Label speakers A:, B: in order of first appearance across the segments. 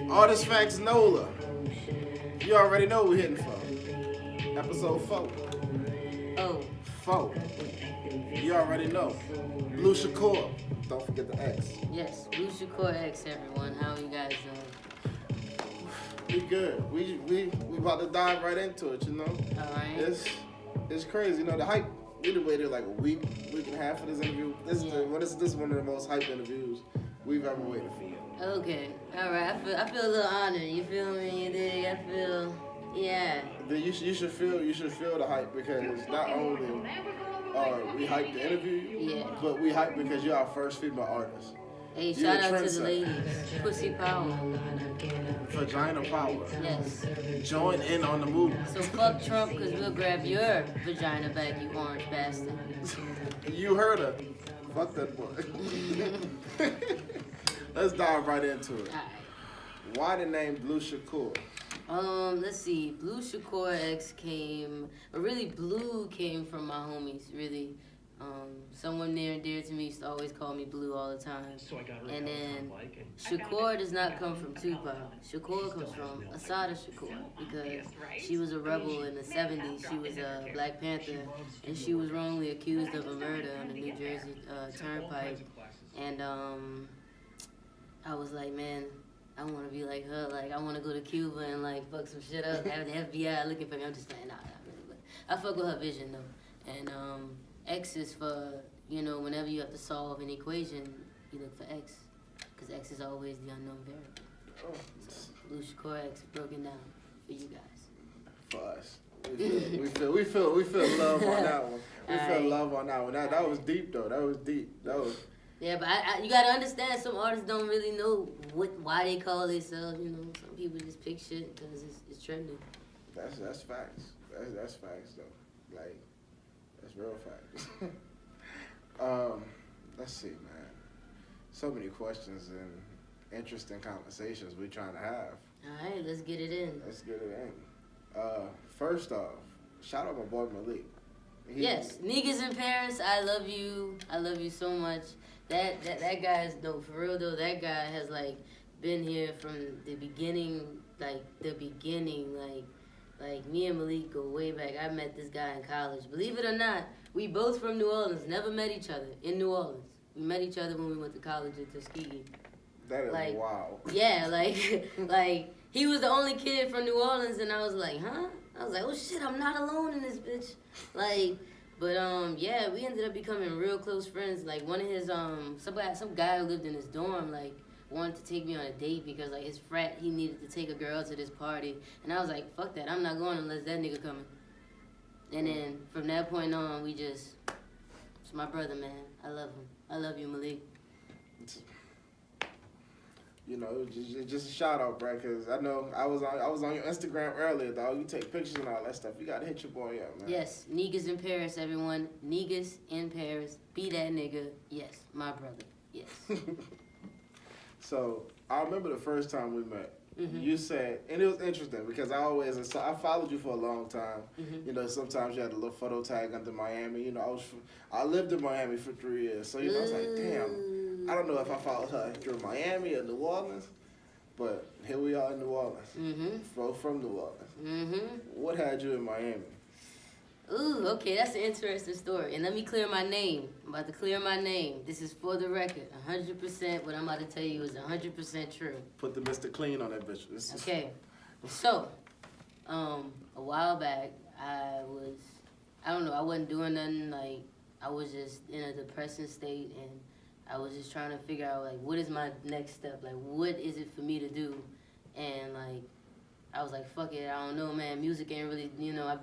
A: ArtIsfactsNOLA. You already know what we're hitting for. Episode 4.
B: Oh.
A: 4. You already know. BluShakur. Don't forget the X.
B: Yes, BluShakurX, everyone. How are you guys doing?
A: We good. We about to dive right into it, you know?
B: Alright.
A: It's crazy, you know, the hype. We waited like a week and a half for this interview. This is one of the most hyped interviews we've ever waited for.
B: Okay. Alright. I feel a little honored. You feel me? You dig? I feel, yeah.
A: You should feel the hype because not only we hyped the interview, but we hyped because you're our first female artist.
B: Hey, shout out to the ladies. Pussy power.
A: Vagina power.
B: Yes.
A: Join in on the move.
B: So fuck Trump, because we'll grab your vagina back, you orange bastard.
A: You heard her. Fuck that boy. Let's dive right into it.
B: Alright.
A: Why the name BluShakur?
B: Let's see. BluShakurX came, or really Blue came from my homies, really. Someone near and dear to me used to always call me Blue all the time. And then Shakur does not come from Tupac. Shakur comes from Asada Shakur because she was a rebel in the 70s. She was a Black Panther, and she was wrongly accused of a murder on the New Jersey Turnpike. And I was like, man, I want to be like her. Like, I want to go to Cuba and like fuck some shit up. Have the FBI looking for me. I'm just like, nah, not really. But I fuck with her vision though. And X is for, you know, whenever you have to solve an equation, you look for X, because X is always the unknown variable. So BluShakurX broken down for you guys.
A: For us. We feel love on that one. We feel love on that one. That was deep though. That was deep. That was.
B: Yeah, but you gotta understand, some artists don't really know why they call themselves. You know, some people just pick shit because it's trending.
A: That's facts. That's facts though. Like, that's real facts. Let's see, man. So many questions and interesting conversations we're trying to have.
B: All right, let's get it in.
A: First off, shout out my boy Malik.
B: Yes, niggas in Paris, I love you. I love you so much. That guy is dope. For real though, that guy has like been here from the beginning, like me and Malik go way back. I met this guy in college. Believe it or not, we both from New Orleans. Never met each other in New Orleans. We met each other when we went to college in Tuskegee.
A: That is
B: like,
A: wow.
B: Yeah, like he was the only kid from New Orleans, and I was like, huh? I was like, oh shit, I'm not alone in this bitch. Like, but yeah, we ended up becoming real close friends. Like one of his some guy who lived in his dorm, like, wanted to take me on a date because like his frat, he needed to take a girl to this party, and I was like, fuck that, I'm not going unless that nigga coming. And then from that point on, it's my brother, man. I love him. I love you, Malik.
A: You know, just a shout out, bro, because I know I was on your Instagram earlier, dog. You take pictures and all that stuff. You gotta hit your boy up, man.
B: Yes, niggas in Paris, everyone. Niggas in Paris. Be that nigga. Yes, my brother. Yes.
A: So I remember the first time we met.
B: Mm-hmm.
A: You said, and it was interesting because I followed you for a long time.
B: Mm-hmm.
A: You know, sometimes you had a little photo tag under Miami. You know, I lived in Miami for 3 years, so you know, I was like, damn. I don't know if I followed her through Miami or New Orleans, but here we are in New Orleans.
B: Mm-hmm.
A: From New Orleans.
B: Mm-hmm.
A: What had you in Miami?
B: Ooh, okay, that's an interesting story. And let me clear my name. I'm about to clear my name. This is for the record. 100%, what I'm about to tell you is 100% true.
A: Put the Mr. Clean on that bitch.
B: Okay. So, a while back, I don't know, I wasn't doing nothing. Like, I was just in a depressing state, and I was just trying to figure out, like, what is my next step? Like, what is it for me to do? And, like, I was like, fuck it, I don't know, man. Music ain't really, you know, I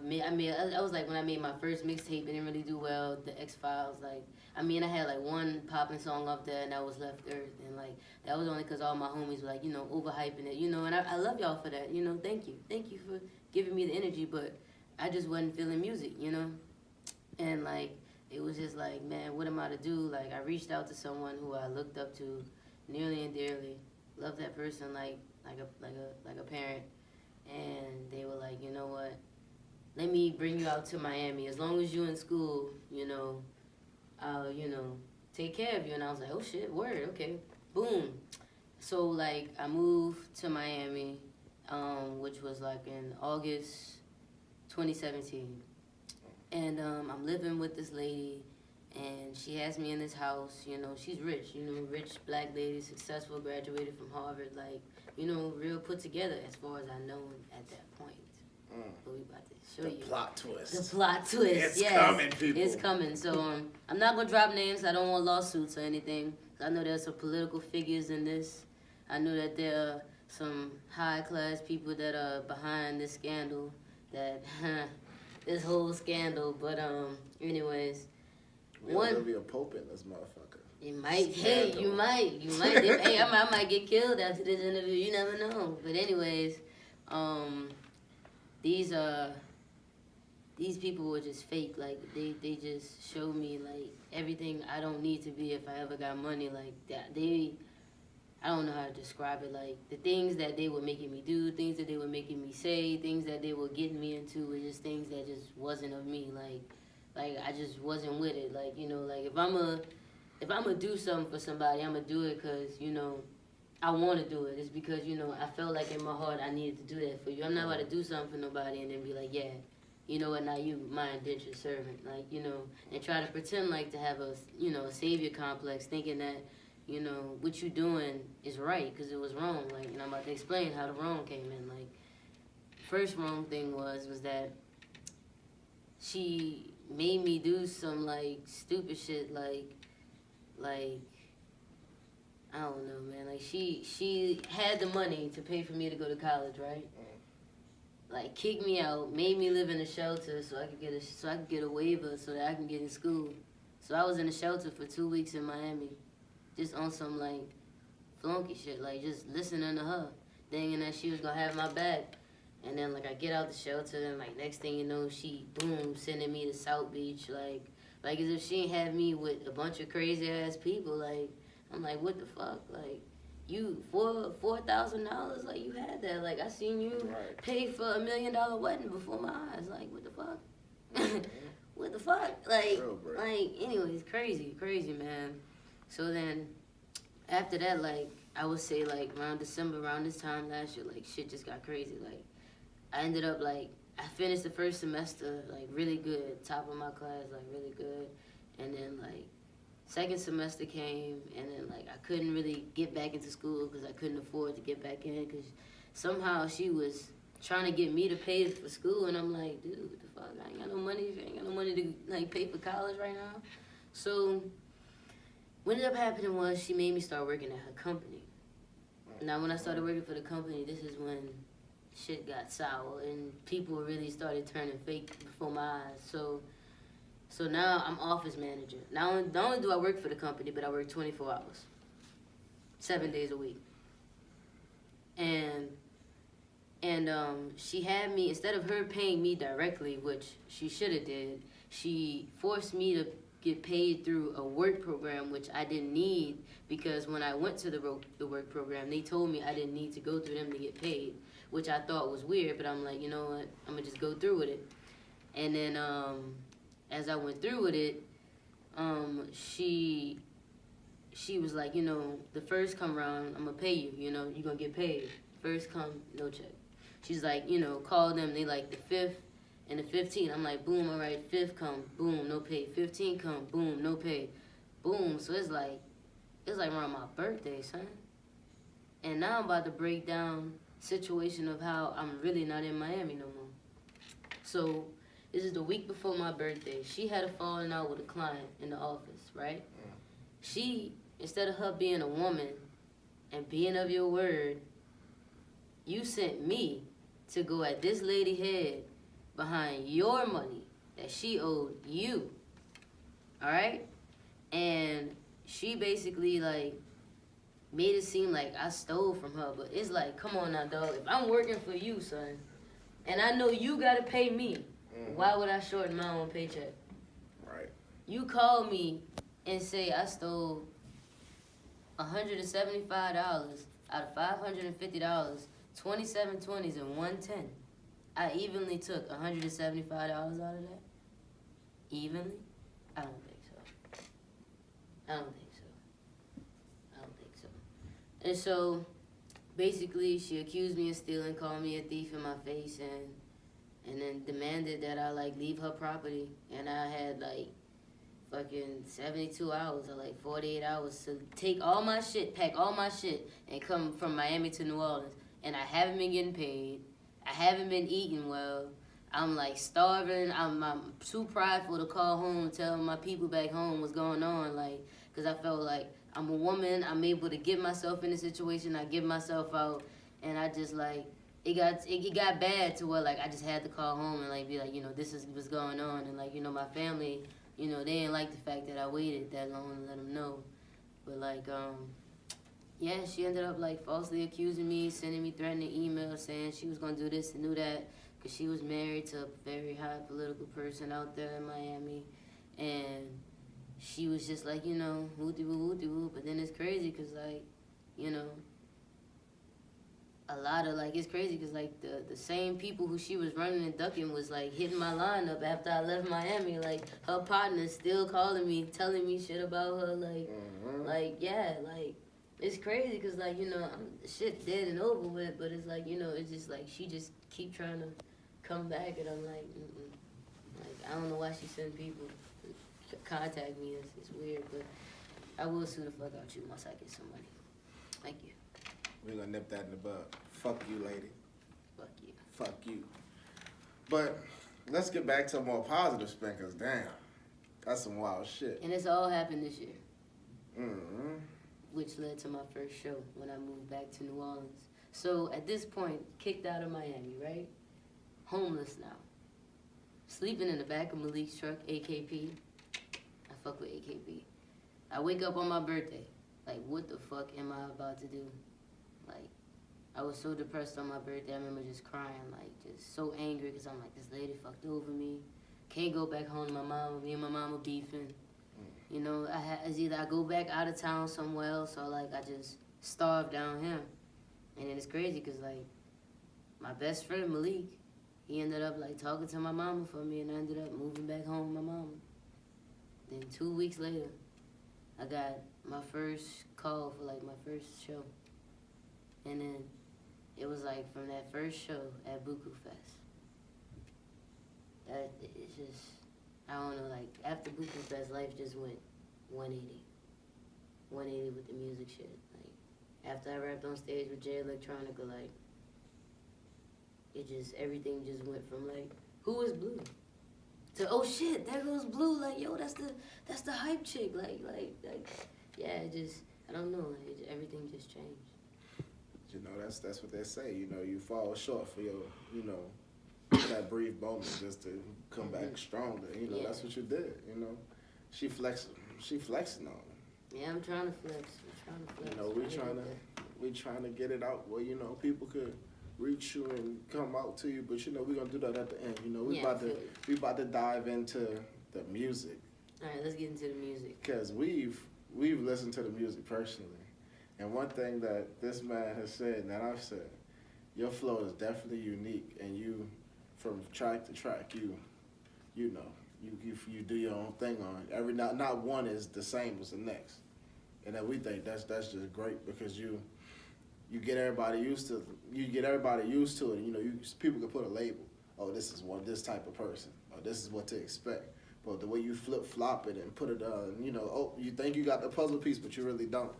B: was like, when I made my first mixtape, it didn't really do well. The X-Files, like, I had like one popping song up there, and that was Left Earth. And, like, that was only because all my homies were, like, you know, overhyping it, you know. And I love y'all for that, you know. Thank you. Thank you for giving me the energy, but I just wasn't feeling music, you know. And, like, it was just like, man, what am I to do? Like, I reached out to someone who I looked up to nearly and dearly. Loved that person like a parent. And they were like, you know what? Let me bring you out to Miami. As long as you in school, you know, I'll, you know, take care of you. And I was like, oh shit, word, okay. Boom. So like I moved to Miami, which was like in August 2017, and I'm living with this lady, and she has me in this house. You know, she's rich. You know, rich black lady, successful, graduated from Harvard. Like, you know, real put together as far as I know at that point. But we about to show
A: The
B: you
A: plot twist.
B: the plot twist.
A: It's
B: yes,
A: coming, people.
B: It's coming. So I'm not gonna drop names. I don't want lawsuits or anything. I know there's some political figures in this. I know that there are some high class people that are behind this scandal. That this whole scandal. But anyways,
A: There'll be a pope in this motherfucker.
B: you might.
A: Scandal.
B: Hey, you might. Hey, I might get killed after this interview. You never know. But anyways, these people were just fake. Like they just showed me like everything I don't need to be if I ever got money. Like that I don't know how to describe it. Like the things that they were making me do, things that they were making me say, things that they were getting me into were just things that just wasn't of me. Like I just wasn't with it. Like, you know, like if I'm a do something for somebody, I'm gonna do it because, you know, I want to do it. It's because, you know, I felt like in my heart I needed to do that for you. I'm not about to do something for nobody and then be like, yeah, you know what, now you my indentured servant. Like, you know, and try to pretend like to have a, you know, a savior complex, thinking that, you know, what you doing is right because it was wrong. Like, and I'm about to explain how the wrong came in. Like, first wrong thing was that she made me do some, like, stupid shit, like, I don't know, man. Like, she had the money to pay for me to go to college, right? Like, kicked me out, made me live in a shelter so I could get a waiver so that I can get in school. So I was in a shelter for 2 weeks in Miami, just on some, like, flunky shit, like, just listening to her, thinking that she was gonna have my back. And then, like, I get out the shelter, and, like, next thing you know, she, boom, sending me to South Beach, like as if she ain't have me with a bunch of crazy-ass people. Like, I'm like, what the fuck? Like, you, $4,000, like, you had that. Like, I seen you pay for $1 million wedding before my eyes. Like, what the fuck? What the fuck? Like, anyways, crazy, man. So then, after that, like, I would say, like, around December, around this time last year, like, shit just got crazy. Like, I ended up, like, I finished the first semester, like, really good, top of my class, like, really good. And then, like, second semester came, and then, like, I couldn't really get back into school because I couldn't afford to get back in because somehow she was trying to get me to pay for school, and I'm like, dude, what the fuck? I ain't got no money. I ain't got no money to, like, pay for college right now. So what ended up happening was she made me start working at her company. Now, when I started working for the company, this is when shit got sour and people really started turning fake before my eyes. So now I'm office manager. Not only do I work for the company, but I work 24 hours, 7 days a week. And she had me, instead of her paying me directly, which she should have did, she forced me to get paid through a work program, which I didn't need, because when I went to the work program, they told me I didn't need to go through them to get paid, which I thought was weird, but I'm like, you know what, I'm going to just go through with it. And then as I went through with it, she was like, you know, the first come round, I'm going to pay you, you know, you're going to get paid. First come, no check. She's like, you know, call them, they like the 5th and the 15th. I'm like, boom, all right, 5th come, boom, no pay. 15 come, boom, no pay. Boom, so it's like around my birthday, son. And now I'm about to break down situation of how I'm really not in Miami no more. So this is the week before my birthday. She had a falling out with a client in the office, right? She, instead of her being a woman and being of your word, you sent me to go at this lady head behind your money that she owed you, all right? And she basically, like, made it seem like I stole from her, but it's like, come on now, dog. If I'm working for you, son, and I know you gotta pay me, why would I shorten my own paycheck?
A: Right.
B: You call me and say I stole $175 out of $550, 27 20s and 110. I evenly took $175 out of that? Evenly? I don't think so. And so, basically, she accused me of stealing, called me a thief in my face, and then demanded that I, like, leave her property. And I had, like, fucking 72 hours or, like, 48 hours to take all my shit, pack all my shit, and come from Miami to New Orleans. And I haven't been getting paid. I haven't been eating well. I'm, like, starving. I'm too prideful to call home and tell my people back home what's going on, like, because I felt like I'm a woman. I'm able to get myself in a situation. I get myself out, and I just, like, it got bad to where, like, I just had to call home and, like, be like, you know, this is what's going on. And, like, you know, my family, you know, they didn't like the fact that I waited that long to let them know. But, like, yeah, she ended up, like, falsely accusing me, sending me threatening emails saying she was going to do this and do that because she was married to a very high political person out there in Miami. And she was just like, you know, woo-de-woo. But then it's crazy because, like, you know, a lot of, like, it's crazy because, like, the same people who she was running and ducking was, like, hitting my lineup after I left Miami. Like, her partner's still calling me, telling me shit about her. Like, like, yeah, like, it's crazy because, like, you know, shit dead and over with. But it's like, you know, it's just, like, she just keep trying to come back. And I'm like, Like, I don't know why she send people to contact me. It's weird. But I will sue the fuck out you once I get some money. Thank you.
A: We're gonna nip that in the bud. Fuck you, lady.
B: Fuck you.
A: Fuck you. But let's get back to a more positive spin, because damn, that's some wild shit.
B: And it's all happened this year.
A: Mm-hmm.
B: Which led to my first show when I moved back to New Orleans. So at this point, kicked out of Miami, right? Homeless now. Sleeping in the back of Malik's truck, AKP. I fuck with AKP. I wake up on my birthday. Like, what the fuck am I about to do? Like, I was so depressed on my birthday. I remember just crying, like, just so angry because I'm like, this lady fucked over me. Can't go back home to my mama. Me and my mama beefing. You know, it's either I go back out of town somewhere else or, like, I just starve down here. And then it's crazy because, like, my best friend, Malik, he ended up, like, talking to my mama for me, and I ended up moving back home with my mama. Then 2 weeks later, I got my first call for, like, my first show. And then it was, like, from that first show at Buku Fest. That, it's just, I don't know, like, after Buku Fest, life just went 180. 180 with the music shit. Like, after I rapped on stage with Jay Electronica, like, it just, everything just went from, like, who is Blue? To, oh shit, there goes Blue, like, yo, that's the hype chick, like, yeah, it just, I don't know, like, everything just changed.
A: You know, that's what they say. You know, you fall short for your, you know, that brief moment just to come back stronger. You know, that's what you did. You know, she flexing on it.
B: Yeah, I'm trying to flex.
A: You know, we trying to get it out where, you know, people could reach you and come out to you. But you know, we're gonna do that at the end. You know, we about to dive into the music.
B: All right, let's get into the music.
A: Because we've listened to the music personally. And one thing that this man has said, and that I've said, your flow is definitely unique, and you, from track to track, you know, you do your own thing on it. Not one is the same as the next, and that we think that's just great because you get everybody used to it. And, you know, people can put a label. Oh, this is this type of person, or this is what to expect. But the way you flip-flop it and put it on, you know, oh, you think you got the puzzle piece, but you really don't.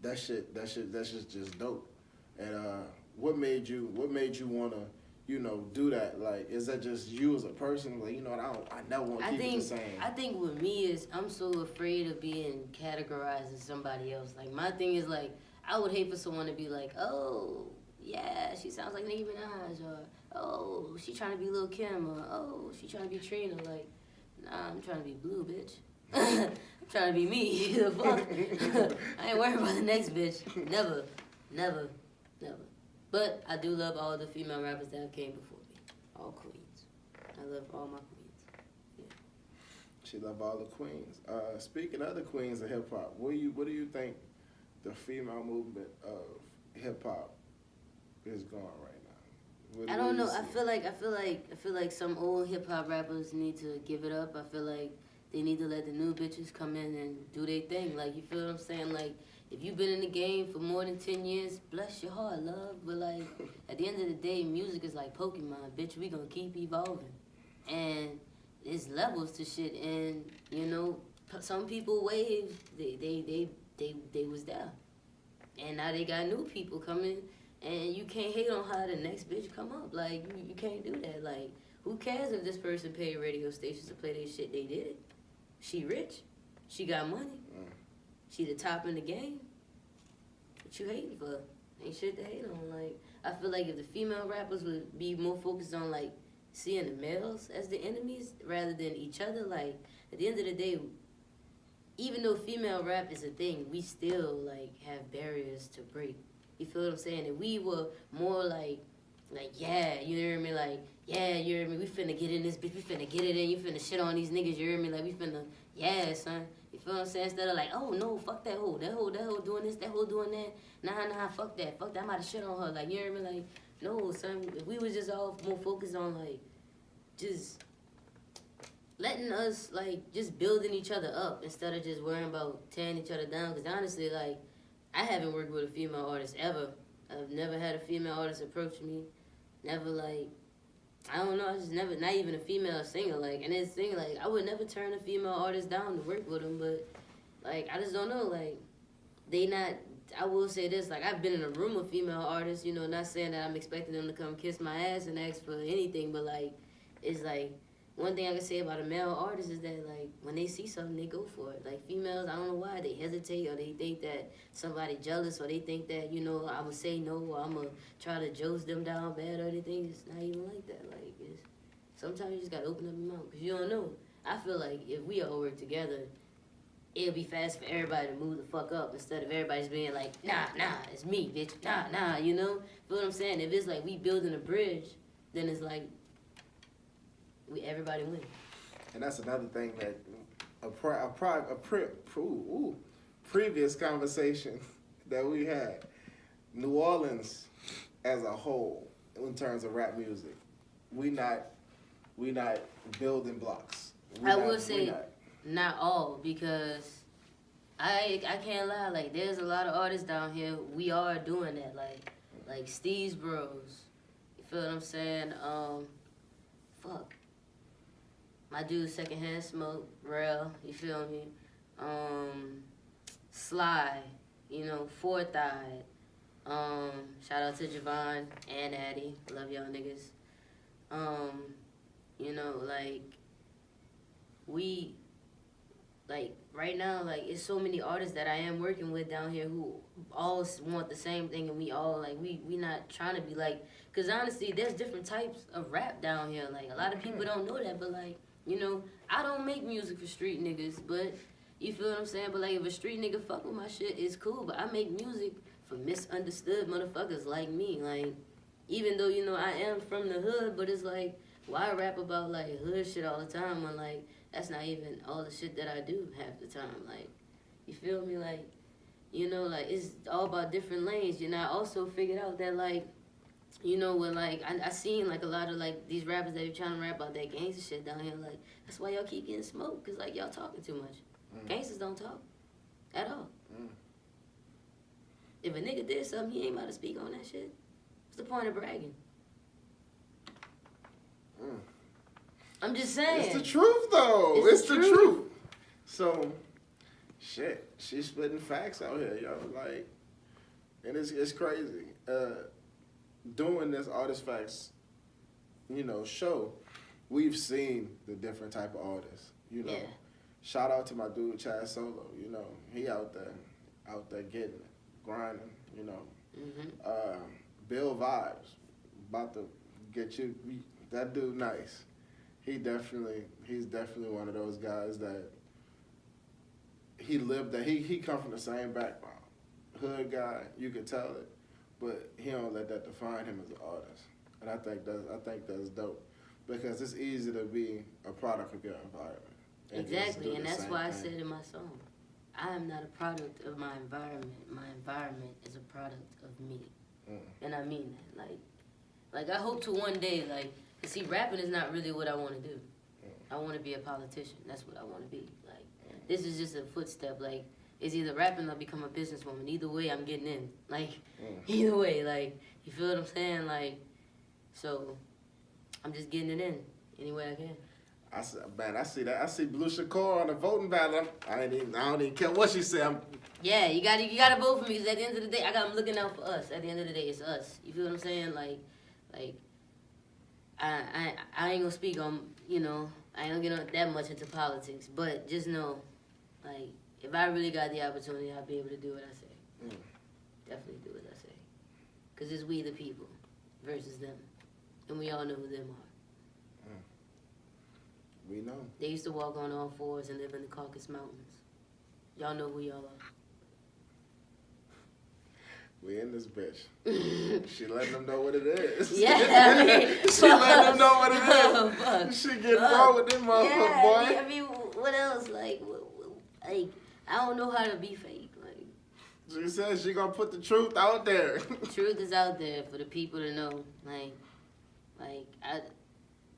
A: That's just dope. And what made you wanna, you know, do that? Like, is that just you as a person? Like, you know, I never want to keep it the same.
B: I think with me is I'm so afraid of being categorized as somebody else. Like, my thing is, like, I would hate for someone to be like, oh, yeah, she sounds like Nicki Minaj, or oh, she trying to be Lil' Kim, or oh, she trying to be Trina. Like, nah, I'm trying to be Blue, bitch. I'm trying to be me. The fuck? I ain't worried about the next bitch. Never. But I do love all the female rappers that came before me. All queens. I love all my queens. Yeah.
A: She love all the queens. Speaking of the queens of hip hop, what do you think the female movement of hip hop is going right now?
B: I don't know. I feel like some old hip hop rappers need to give it up. I feel like they need to let the new bitches come in and do their thing. Like, you feel what I'm saying? Like, if you've been in the game for more than 10 years, bless your heart, love. But like, at the end of the day, music is like Pokemon, bitch. We gonna keep evolving, and there's levels to shit. And you know, some people wave, they was there, and now they got new people coming, and you can't hate on how the next bitch come up. Like you can't do that. Like, who cares if this person paid radio stations to play their shit? They did it. She rich. She got money. She the top in the game. What you hating for? Ain't shit to hate on. Like, I feel like if the female rappers would be more focused on like seeing the males as the enemies rather than each other, like at the end of the day, even though female rap is a thing, we still like have barriers to break. You feel what I'm saying? If we were more like yeah, you hear me? Like, yeah, you hear me? We finna get in this bitch. We finna get it in. You finna shit on these niggas. You hear me? Like, we finna, yeah, son. You feel what I'm saying? Instead of like, oh no, fuck that hoe. That hoe doing this. That hoe doing that. Nah, fuck that. Fuck that. I'm about to shit on her. Like, you hear me? Like, no, son. If we was just all more focused on like, just letting us like just building each other up instead of just worrying about tearing each other down. Because honestly, like, I haven't worked with a female artist ever. I've never had a female artist approach me. Never, like, I don't know, I just never, not even a female singer, like, and this thing, like, I would never turn a female artist down to work with them, but, like, I just don't know, like, they not, I will say this, like, I've been in a room with female artists, you know, not saying that I'm expecting them to come kiss my ass and ask for anything, but, like, it's, like, one thing I can say about a male artist is that, like, when they see something, they go for it. Like, females, I don't know why, they hesitate or they think that somebody jealous or they think that, you know, I'm going to say no or I'm going to try to jose them down bad or anything. It's not even like that. Like, sometimes you just got to open up your mouth because you don't know. I feel like if we all work together, it'll be fast for everybody to move the fuck up instead of everybody's being like, nah, it's me, bitch. Nah, you know? Feel what I'm saying? If it's like we building a bridge, then it's like, everybody wins.
A: And that's another thing that previous conversation that we had. New Orleans as a whole, in terms of rap music, we not building blocks.
B: I will say not all, because I can't lie. Like, there's a lot of artists down here. We are doing that. Like Steve's Bros. You feel what I'm saying? Fuck. My dude, Secondhand Smoke, Rel, you feel me? Sly, you know, Fourth Eye. Shout out to Javon and Addie. Love y'all niggas. You know, like, we, like, right now, like, it's so many artists that I am working with down here who all want the same thing, and we all, like, we not trying to be, like, because honestly, there's different types of rap down here. Like, a lot of people don't know that, but, like, you know, I don't make music for street niggas, but you feel what I'm saying? But, like, if a street nigga fuck with my shit, it's cool, but I make music for misunderstood motherfuckers like me. Like, even though, you know, I am from the hood, but it's like, why rap about, like, hood shit all the time when, like, that's not even all the shit that I do half the time. Like, you feel me? Like, you know, like, it's all about different lanes. You know, I also figured out that, like, you know, when, like, I seen, like, a lot of, like, these rappers that be trying to rap about that gangster shit down here. Like, that's why y'all keep getting smoked, because, like, y'all talking too much. Gangsters don't talk at all. If a nigga did something, he ain't about to speak on that shit. What's the point of bragging? I'm just saying.
A: It's the truth, though. It's the truth. So, shit, she's spitting facts out here, yo. Like, and it's crazy. Doing this Artist Facts, you know, show, we've seen the different type of artists, you know. Yeah. Shout out to my dude Chad Solo, you know, he out there getting it, grinding, you know. Bill Vibes, about to get you, that dude nice. He's definitely one of those guys that he come from the same background. Hood guy, you could tell it. But he don't let that define him as an artist, and I think that's dope, because it's easy to be a product of your environment.
B: Exactly, and that's why I said in my song, I am not a product of my environment. My environment is a product of me, and I mean that. Like I hope to one day, like, cause see, rapping is not really what I want to do. I want to be a politician. That's what I want to be. Like, this is just a footstep. Like, it's either rapping or become a businesswoman. Either way, I'm getting in. Like, either way, like, you feel what I'm saying? Like, so I'm just getting it in any way I can.
A: I see that. I see BluShakurX on the voting ballot. I don't even care what she said.
B: Yeah, you gotta vote for me because at the end of the day, I'm looking out for us. At the end of the day, it's us. You feel what I'm saying? Like, I ain't gonna speak on, you know, I ain't gonna get that much into politics, but just know, like, if I really got the opportunity, I'll be able to do what I say. Definitely do what I say. Because it's we the people versus them. And we all know who them are.
A: We know.
B: They used to walk on all fours and live in the Caucasus Mountains. Y'all know who y'all are.
A: We in this bitch. She letting them know what it is.
B: Yeah, I mean,
A: she letting them know what it is. She getting wrong with them motherfucker, boy.
B: I mean, what else? Like, I don't know how to be fake. Like,
A: she said she gonna put the truth out there.
B: Truth is out there for the people to know.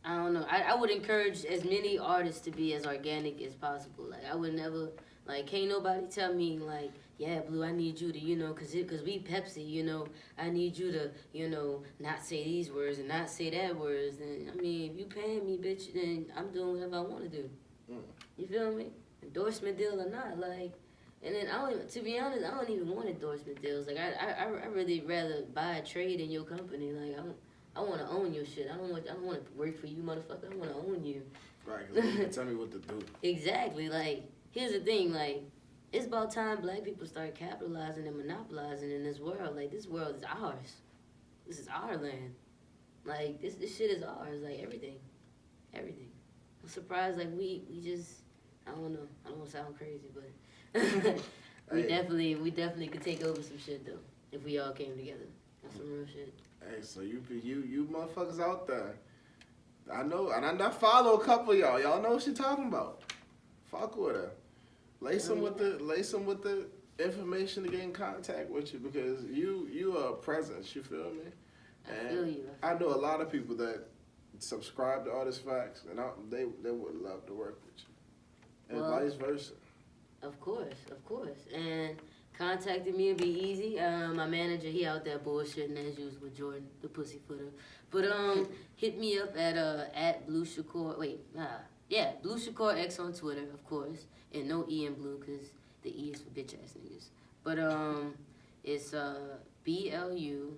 B: I don't know. I would encourage as many artists to be as organic as possible. Like, I would never, like, can't nobody tell me, like, yeah, Blue, I need you to, you know, cause we Pepsi, you know, I need you to, you know, not say these words and not say that words. And, I mean, if you paying me, bitch, then I'm doing whatever I want to do. You feel me? Endorsement deal or not, like, and then to be honest, I don't even want endorsement deals. Like, I really rather buy a trade in your company. Like, I want to own your shit. I don't want to work for you, motherfucker. I want to own you.
A: Right, because you can tell me what to do.
B: Exactly. Like, here's the thing. Like, it's about time black people start capitalizing and monopolizing in this world. Like, this world is ours. This is our land. Like, this shit is ours. Like, everything. I'm surprised. Like, we just, I don't know. I don't want to sound crazy, but we definitely could take over some shit though if we all came together. That's some real shit.
A: Hey, so you motherfuckers out there, I know, and I follow a couple of y'all. Y'all know what she talking about. Fuck with her. Lace them with the information to get in contact with you because you are a presence. You feel me?
B: I feel you.
A: I know a lot of people that subscribe to ArtIsFacts, and they would love to work with you, and vice versa.
B: Of course. And contacting me would be easy. My manager, he out there bullshitting as usual with Jordan, the pussyfooter. But hit me up at BluShakurX. BluShakurX on Twitter, of course, and no E in blue because the E is for bitch ass niggas. But it's BluShakurX,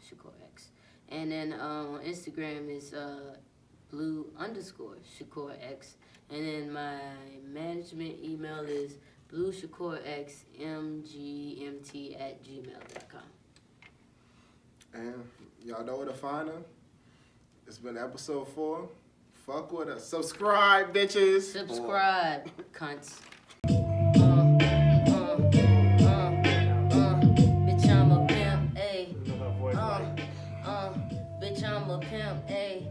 B: ShakurX, and then on Instagram is Blue_ShakurX. And then my management email is BluShakurXMGMT@gmail.com.
A: And y'all know where to find her. It's been episode 4. Fuck with us. Subscribe, bitches.
B: Subscribe, cunts. Bitch, I'm a pimp, ayy. Bitch, I'm a pimp, ayy.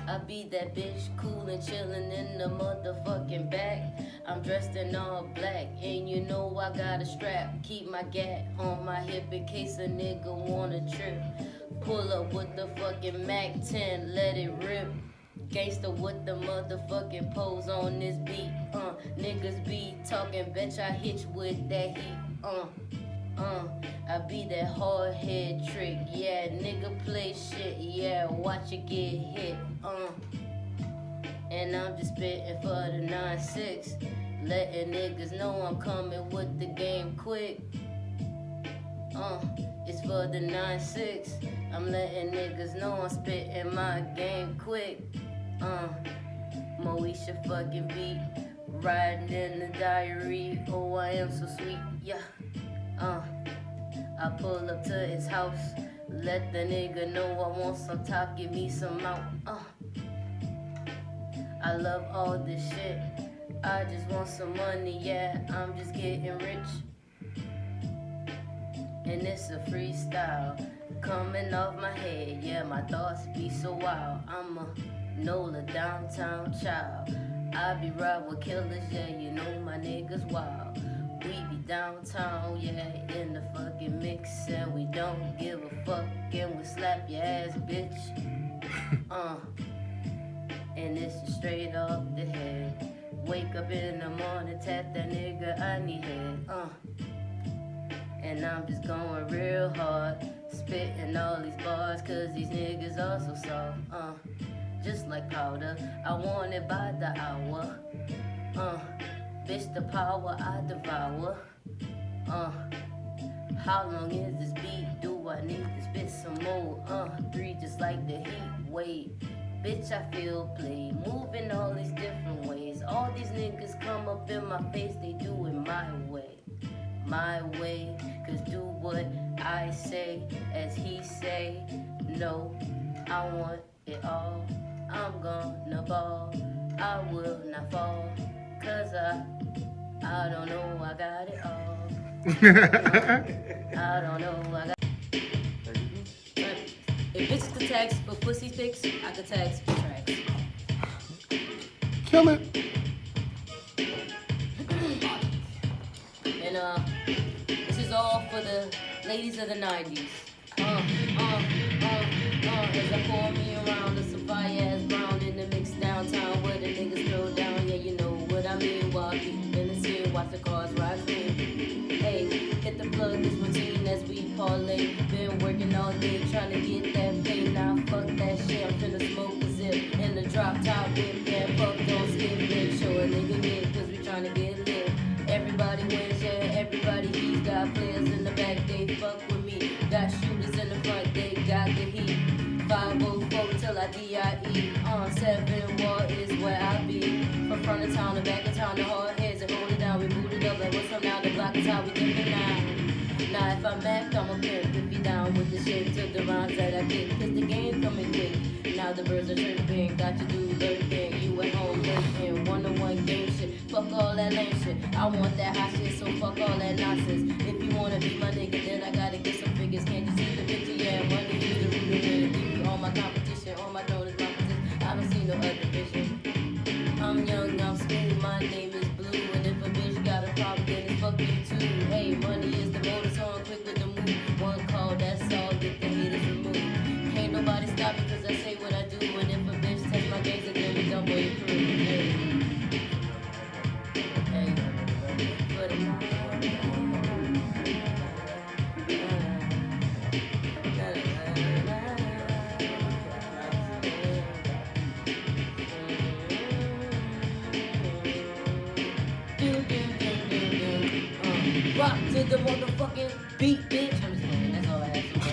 B: I be that bitch cool and chillin' in the motherfucking back. I'm dressed in all black, and you know I got a strap. Keep my gat on my hip in case a nigga wanna trip. Pull up with the fucking Mac 10, let it rip. Gangsta with the motherfucking pose on this beat. Niggas be talking, bitch, I hit you with that heat. I be that hard head trick, yeah, nigga play shit, yeah, watch it get hit, and I'm just spitting for the 9-6, letting niggas know I'm coming with the game quick, it's for the 9-6, I'm letting niggas know I'm spitting my game quick, Moesha fucking beat, riding in the diary, oh I am so sweet, yeah, I pull up to his house, let the nigga know I want some top, give me some out. I love all this shit, I just want some money, yeah, I'm just getting rich. And it's a freestyle, coming off my head, yeah, my thoughts be so wild. I'm a NOLA downtown child, I be riding with killers, yeah, you know my niggas wild. We be downtown, yeah, in the fucking mix, and we don't give a fuck, and we slap your ass, bitch. and it's straight off the head. Wake up in the morning, tap that nigga, I need head. And I'm just going real hard, spitting all these bars, cause these niggas are so soft. Just like powder, I want it by the hour. Bitch, the power I devour. How long is this beat? Do I need to spit some more? 3 just like the heat wave. Bitch, I feel played, moving all these different ways. All these niggas come up in my face, they do it my way. My way, cause do what I say, as he say. No, I want it all. I'm gonna ball, I will not fall, cause I don't know, I got it all. I don't know, I got If bitches could tax for pussy pics, I could tax for tracks.
C: Kill it.
B: And this is all for the ladies of the 90s. As I pour me around the fire ass brown in the mix downtown where the niggas throw down. Yeah, you know what I mean. While keeping in the scene, watch the cars ride clean. Hey, hit the plug, this routine as we parlay. Been working all day trying to get that pay. Now fuck that shit, I'm finna smoke a zip in the drop top whip. Yeah, fuck, don't skip, make sure a nigga hit, cause we trying to get lit. Everybody wins, yeah, everybody he's got players in the back, they fuck with me. Got shooters in the front, they got the heat. 504 till I DIE. 7 wall is where I be. From front of town to back of town, the hard heads and hold it down. We boot it up like what's up now? The block is how we dipping now. Now if I'm Mac, I'm a pimp. If you down with the shit, took the rounds that I kick. Cause the game coming quick. Now the birds are chirping. Got you do lurking. You at home lurking. 1-on-1 game shit. Fuck all that lame shit. I want that hot shit, so fuck all that nonsense. If you wanna be my nigga, then I gotta get some figures. Can't you see the picture? Yeah, money is the root of it. All my competition, all my donors, my position. I don't see no other vision. I'm young, I'm smooth, my name is Blue. And if a bitch got a problem, then it's fuck you too. Hey, money is the motor, so I'm quick with the move. One call, that's all, get the haters removed. Can't nobody stop me cause I say what I do. And if a bitch touch my gaze, then we dump on your crew. Hey, hey, for the rock to the motherfucking beat, bitch. I'm just playing, that's all I have to say.